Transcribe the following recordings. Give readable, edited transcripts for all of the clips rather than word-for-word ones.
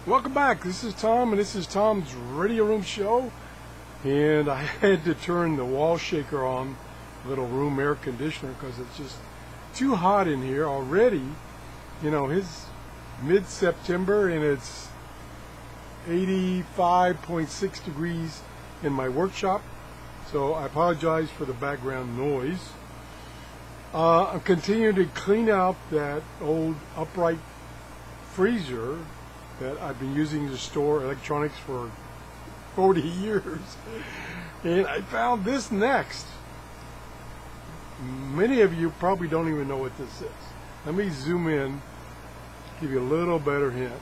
Welcome back. This is Tom, and this is Tom's Radio Room Show. And I had to turn the wall shaker on, little room air conditioner, because it's just too hot in here already. You know, it's mid-September, and it's 85.6 degrees in my workshop. So I apologize for the background noise. I'm continuing to clean out that old upright freezer that I've been using to store electronics for 40 years. And I found this next. Many of you probably don't even know what this is. Let me zoom in, give you a little better hint.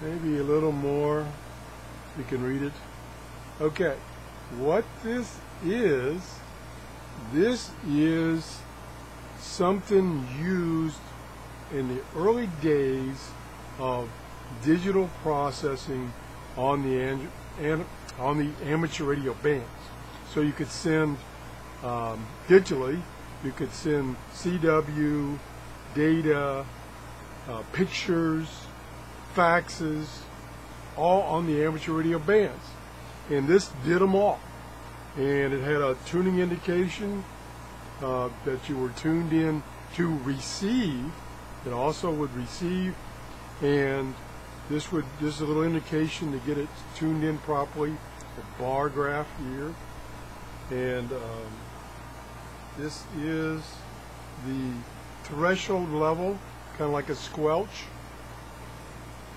Maybe a little more. You can read it. Okay, what this is something used in the early days of digital processing on the amateur radio bands. So you could send digitally, you could send CW, data, pictures, faxes, all on the amateur radio bands. And this did them all. And it had a tuning indication that you were tuned in to receive. It also would receive, and this is a little indication to get it tuned in properly. A bar graph here, and this is the threshold level, kind of like a squelch.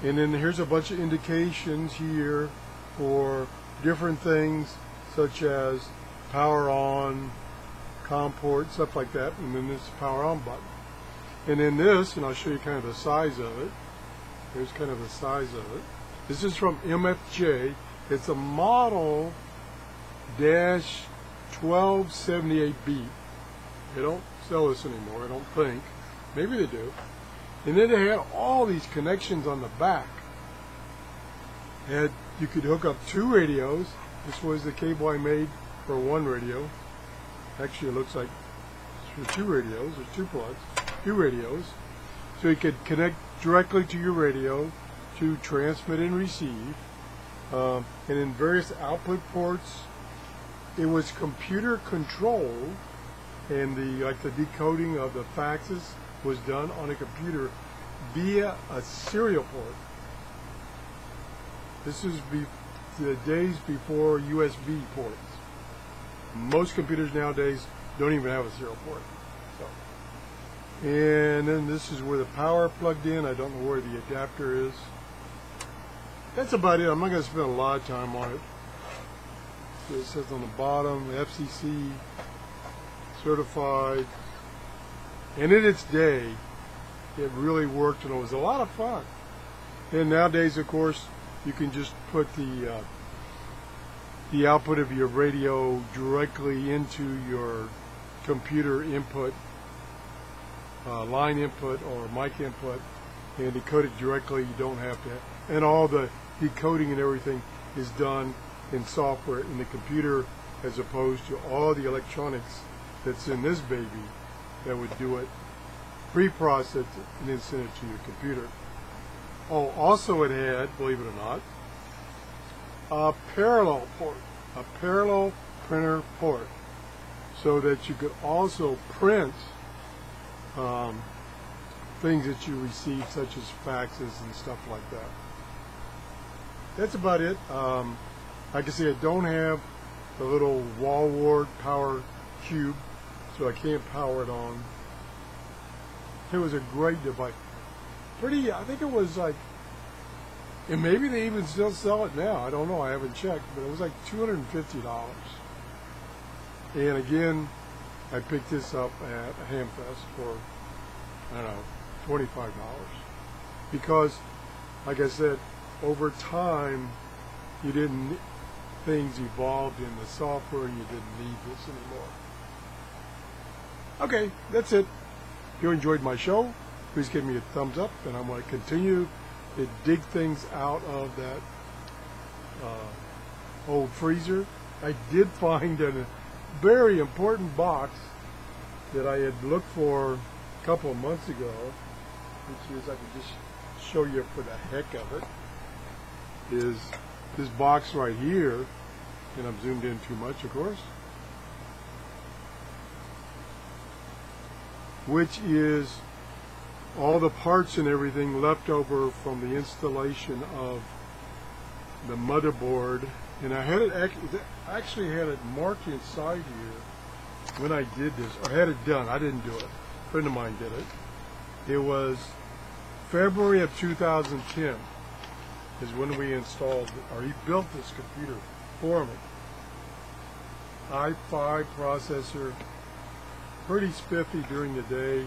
And then here's a bunch of indications here for different things, such as power on, COM port, stuff like that. And then this power on button. And then this, and I'll show you kind of the size of it. Here's kind of the size of it. This is from MFJ. It's a model dash 1278B. They don't sell this anymore, I don't think. Maybe they do. And then they had all these connections on the back. And you could hook up two radios. This was the cable I made for one radio. Actually, it looks like it's for two radios. There's two plugs. Two radios, so you could connect directly to your radio to transmit and receive, and in various output ports. It was computer controlled, and the decoding of the faxes was done on a computer via a serial port. This is the days before USB ports. Most computers nowadays don't even have a serial port. And then this is where the power plugged in. I don't know where the adapter is. That's about it. I'm not going to spend a lot of time on it. So it says on the bottom, FCC certified. And in its day, it really worked, and it was a lot of fun. And nowadays, of course, you can just put the output of your radio directly into your computer input, line input or mic input, and decode it directly. You don't have to, and all the decoding and everything is done in software in the computer, as opposed to all the electronics that's in this baby that would do it, pre-process it, and then send it to your computer. Oh, also it had, believe it or not, a parallel port, a parallel printer port, so that you could also print things that you receive, such as faxes and stuff like that. That's about it. Like I say, I don't have the little wall wart power cube, so I can't power it on. It was a great device. I think it was like, and maybe they even still sell it now. I don't know. I haven't checked, but it was like $250. And again, I picked this up at Hamfest for, I don't know, $25. Because, like I said, over time, things evolved in the software, and you didn't need this anymore. Okay, that's it. If you enjoyed my show, please give me a thumbs up, and I'm going to continue to dig things out of that old freezer. I did find a very important box that I had looked for a couple of months ago, which is, I can just show you for the heck of it, is this box right here, and I'm zoomed in too much, of course, which is all the parts and everything left over from the installation of the motherboard. And I had it actually had it marked inside here when I did this, or had it done. I didn't do it. A friend of mine did it. It was February of 2010 is when we installed, or he built this computer for me. i5 processor, pretty spiffy during the day.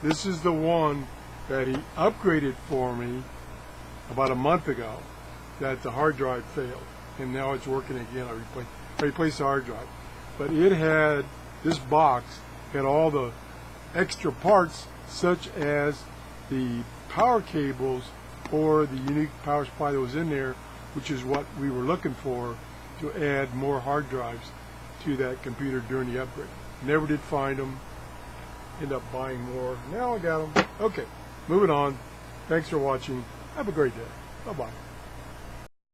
This is the one that he upgraded for me about a month ago, that the hard drive failed, and now it's working again. I replaced the hard drive. But it had, this box had all the extra parts, such as the power cables or the unique power supply that was in there, which is what we were looking for to add more hard drives to that computer during the upgrade. Never did find them. End up buying more. Now I got them. Okay, moving on. Thanks for watching. Have a great day. Bye-bye.